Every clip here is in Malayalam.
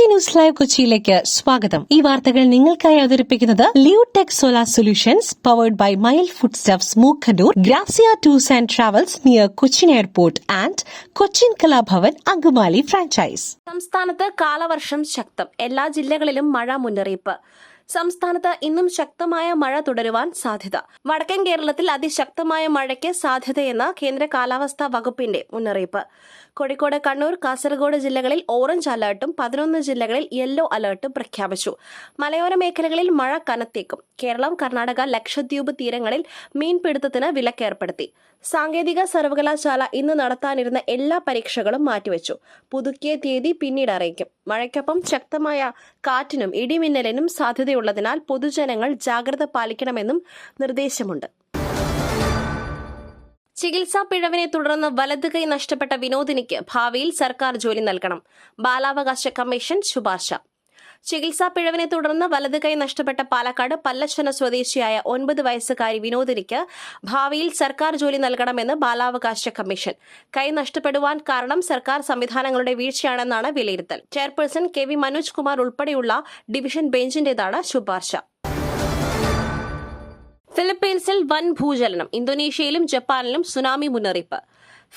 ന്യൂസ് ലൈവ് കൊച്ചിയിലേക്ക് സ്വാഗതം. ഈ വാർത്തകൾ നിങ്ങൾക്കായി അവതരിപ്പിക്കുന്നത് Leotech solar solutions powered by mile food stuffs Mookkannoor, Grazia tours and travels near Cochin airport and Cochin Kalabhavan Angamaly franchise. സംസ്ഥാനത്ത് കാലവർഷം ശക്തം. എല്ലാ ജില്ലകളിലും മഴ മുന്നറിയിപ്പ്. സംസ്ഥാനത്ത് ഇന്നും ശക്തമായ മഴ തുടരുവാൻ സാധ്യത. വടക്കൻ കേരളത്തിൽ അതിശക്തമായ മഴയ്ക്ക് സാധ്യതയെന്ന് കേന്ദ്ര കാലാവസ്ഥാ വകുപ്പിന്റെ മുന്നറിയിപ്പ്. കോഴിക്കോട്, കണ്ണൂർ, കാസർഗോഡ് ജില്ലകളിൽ ഓറഞ്ച് അലർട്ടും 11 ജില്ലകളിൽ യെല്ലോ അലർട്ടും പ്രഖ്യാപിച്ചു. മലയോര മേഖലകളിൽ മഴ കനത്തേക്കും. കേരളം, കർണാടക, ലക്ഷദ്വീപ് തീരങ്ങളിൽ മീൻപിടുത്തത്തിന് വിലക്കേർപ്പെടുത്തി. സാങ്കേതിക സർവകലാശാല ഇന്ന് നടത്താനിരുന്ന എല്ലാ പരീക്ഷകളും മാറ്റിവെച്ചു. പുതുക്കിയ തീയതി പിന്നീട് അറിയിക്കും. മഴയ്ക്കൊപ്പം ശക്തമായ കാറ്റിനും ഇടിമിന്നലിനും സാധ്യതയുള്ളതിനാൽ പൊതുജനങ്ങൾ ജാഗ്രത പാലിക്കണമെന്നും നിർദ്ദേശമുണ്ട്. ചികിത്സാ പിഴവിനെ തുടർന്ന് വലത് കൈ നഷ്ടപ്പെട്ട വിനോദിനിക്ക് ഭാവിയിൽ സർക്കാർ ജോലി നൽകണം. ബാലാവകാശ കമ്മീഷൻ ശുപാർശ. ചികിത്സാ പിഴവിനെ തുടർന്ന് വലത് കൈ നഷ്ടപ്പെട്ട പാലക്കാട് പല്ലശ്ശന സ്വദേശിയായ 9 വയസ്സുകാരി വിനോദിനിക്ക് ഭാവിയിൽ സർക്കാർ ജോലി നൽകണമെന്ന് ബാലാവകാശ കമ്മീഷൻ. കൈ നഷ്ടപ്പെടുവാൻ കാരണം സർക്കാർ സംവിധാനങ്ങളുടെ വീഴ്ചയാണെന്നാണ് വിലയിരുത്തൽ. ചെയർപേഴ്സൺ KV മനോജ് കുമാർ ഉൾപ്പെടെയുള്ള ഡിവിഷൻ ബെഞ്ചിന്റേതാണ് ശുപാർശ. ഫിലിപ്പീൻസിൽ വൻ ഭൂചലനം. ഇന്തോനേഷ്യയിലും ജപ്പാനിലും സുനാമി മുന്നറിയിപ്പ്.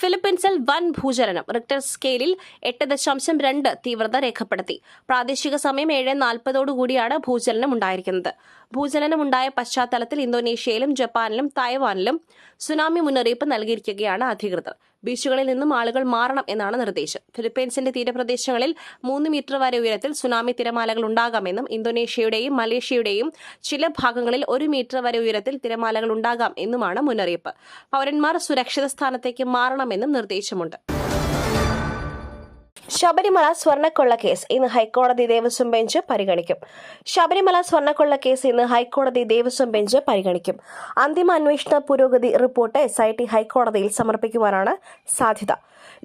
ഫിലിപ്പീൻസിൽ വൻ ഭൂചലനം. റിക്ടർ സ്കെയിലിൽ 8.2 തീവ്രത രേഖപ്പെടുത്തി. പ്രാദേശിക സമയം 7:40 ഭൂചലനം ഉണ്ടായിരിക്കുന്നത്. ഭൂചലനമുണ്ടായ പശ്ചാത്തലത്തിൽ ഇന്തോനേഷ്യയിലും ജപ്പാനിലും തായ്വാനിലും സുനാമി മുന്നറിയിപ്പ് നൽകിയിരിക്കുകയാണ് അധികൃതർ. ബീച്ചുകളിൽ നിന്നും ആളുകൾ മാറണം എന്നാണ് നിർദ്ദേശം. ഫിലിപ്പീൻസിന്റെ തീരപ്രദേശങ്ങളിൽ 3 മീറ്റർ വരെ ഉയരത്തിൽ സുനാമി തിരമാലകൾ ഉണ്ടാകാമെന്നും ഇന്തോനേഷ്യയുടെയും മലേഷ്യയുടെയും ചില ഭാഗങ്ങളിൽ 1 മീറ്റർ വരെ ഉയരത്തിൽ തിരമാലകൾ ഉണ്ടാകാം എന്നുമാണ് മുന്നറിയിപ്പ്. പൌരന്മാർ സുരക്ഷിത സ്ഥാനത്തേക്ക് മാറണമെന്നും നിർദ്ദേശമുണ്ട്. ശബരിമല സ്വർണ്ണക്കൊള്ള കേസ് ഇന്ന് ഹൈക്കോടതി ദേവസ്വം ബെഞ്ച് പരിഗണിക്കും. ശബരിമല സ്വർണ്ണക്കൊള്ള കേസ് ഇന്ന് ഹൈക്കോടതി ദേവസ്വം ബെഞ്ച് പരിഗണിക്കും. അന്തിമ അന്വേഷണ പുരോഗതി റിപ്പോർട്ട് SIT ഹൈക്കോടതിയിൽ സമർപ്പിക്കുവാനാണ് സാധ്യത.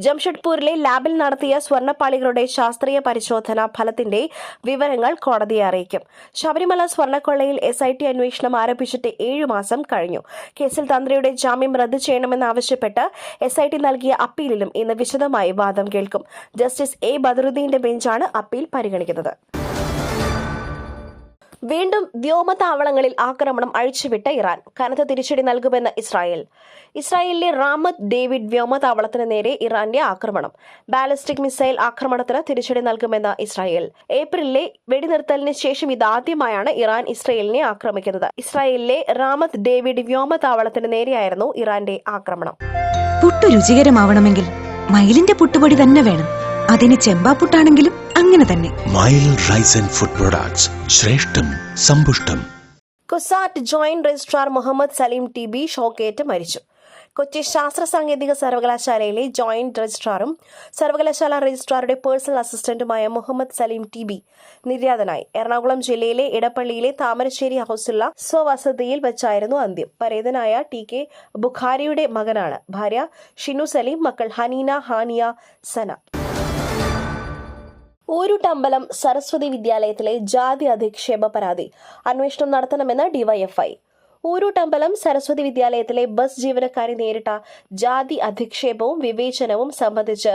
ജംഷഡ്പൂരിലെ ലാബിൽ നടത്തിയ സ്വർണ്ണപ്പാളികളുടെ ശാസ്ത്രീയ പരിശോധനാ ഫലത്തിന്റെ വിവരങ്ങൾ കോടതിയെ അറിയിക്കും. ശബരിമല സ്വർണ്ണക്കൊള്ളയിൽ SIT അന്വേഷണം ആരംഭിച്ചിട്ട് 7 മാസം കഴിഞ്ഞു. കേസിൽ തന്ത്രിയുടെ ജാമ്യം റദ്ദു ചെയ്യണമെന്നാവശ്യപ്പെട്ട് SIT നൽകിയ അപ്പീലിലും ഇന്ന് വിശദമായി വാദം കേൾക്കും. ജസ്റ്റിസ് A ബദറുദ്ദീന്റെ ബെഞ്ചാണ് അപ്പീൽ പരിഗണിക്കുന്നത്. വീണ്ടും വ്യോമതാവളങ്ങളിൽ ആക്രമണം അഴിച്ചുവിട്ട ഇറാൻ. കനത്ത തിരിച്ചടി നൽകുമെന്ന് ഇസ്രായേൽ. ഇസ്രായേലിലെ റാമത്ത് ഡേവിഡ് വ്യോമതാവളത്തിന് നേരെ ഇറാന്റെ ആക്രമണം. ബാലിസ്റ്റിക് മിസൈൽ ആക്രമണത്തിന് തിരിച്ചടി നൽകുമെന്ന് ഇസ്രായേൽ. ഏപ്രിലിലെ വെടിനിർത്തലിന് ശേഷം ഇതാദ്യമായാണ് ഇറാൻ ഇസ്രായേലിനെ ആക്രമിക്കുന്നത്. ഇസ്രായേലിലെ റാമത്ത് ഡേവിഡ് വ്യോമതാവളത്തിന് നേരെയായിരുന്നു ഇറാന്റെ ആക്രമണം. പുട്ടു രുചികരമാവണമെങ്കിൽ മയിലിന്റെ പുട്ടുപൊടി തന്നെ വേണം. അതിന് ചെമ്പാപ്പുട്ടാണെങ്കിലും അങ്ങനെ തന്നെ. Mile rice and food products, ശ്രേഷ്ഠം സമ്പുഷ്ടം. CUSAT joint registrar Muhammad Saleem TB ഷോക്കേറ്റ് മരിച്ചു. കൊച്ചി ശാസ്ത്ര സാങ്കേതിക സർവകലാശാലയിലെ ജോയിന്റ് രജിസ്ട്രാറും സർവകലാശാല രജിസ്ട്രാറുടെ പേഴ്സണൽ അസിസ്റ്റന്റുമായ മുഹമ്മദ് സലീം TB നിര്യാതനായി. എറണാകുളം ജില്ലയിലെ ഇടപ്പള്ളിയിലെ താമരശ്ശേരി ഹൌസുള്ള സ്വവസതിയിൽ വെച്ചായിരുന്നു അന്ത്യം. പരേതനായ TK ബുഖാരിയുടെ മകനാണ്. ഭാര്യ ഷിനു സലീം, മക്കൾ ഹനീന, ഹാനിയ, സന. ഊരുട്ടമ്പലം സരസ്വതി വിദ്യാലയത്തിലെ ജാതി അധിക്ഷേപ പരാതി അന്വേഷണം നടത്തണമെന്ന് DYFI. ഊരുട്ടമ്പലം സരസ്വതി വിദ്യാലയത്തിലെ ബസ് ജീവനക്കാരി നേരിട്ട ജാതി അധിക്ഷേപവും വിവേചനവും സംബന്ധിച്ച്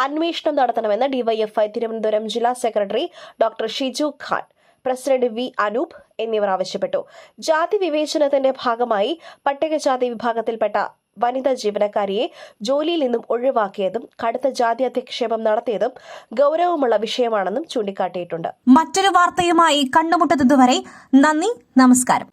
അന്വേഷണം നടത്തണമെന്ന് DYFI തിരുവനന്തപുരം ജില്ലാ secretary doctor Shiju Khan, president V Anoop എന്നിവർ ആവശ്യപ്പെട്ടു. ജാതി വിവേചനത്തിന്റെ ഭാഗമായി പട്ടികജാതി വിഭാഗത്തിൽപ്പെട്ട വനിതാ ജീവനക്കാരിയെ ജോലിയിൽ നിന്നും ഒഴിവാക്കിയതും കടുത്ത ജാതി അധിക്ഷേപം നടത്തിയതും ഗൌരവമുള്ള വിഷയമാണെന്നും ചൂണ്ടിക്കാട്ടിയിട്ടുണ്ട്. മറ്റൊരു വാർത്തയുമായി കണ്ടുമുട്ടുന്നതുവരെ നന്ദി, നമസ്കാരം.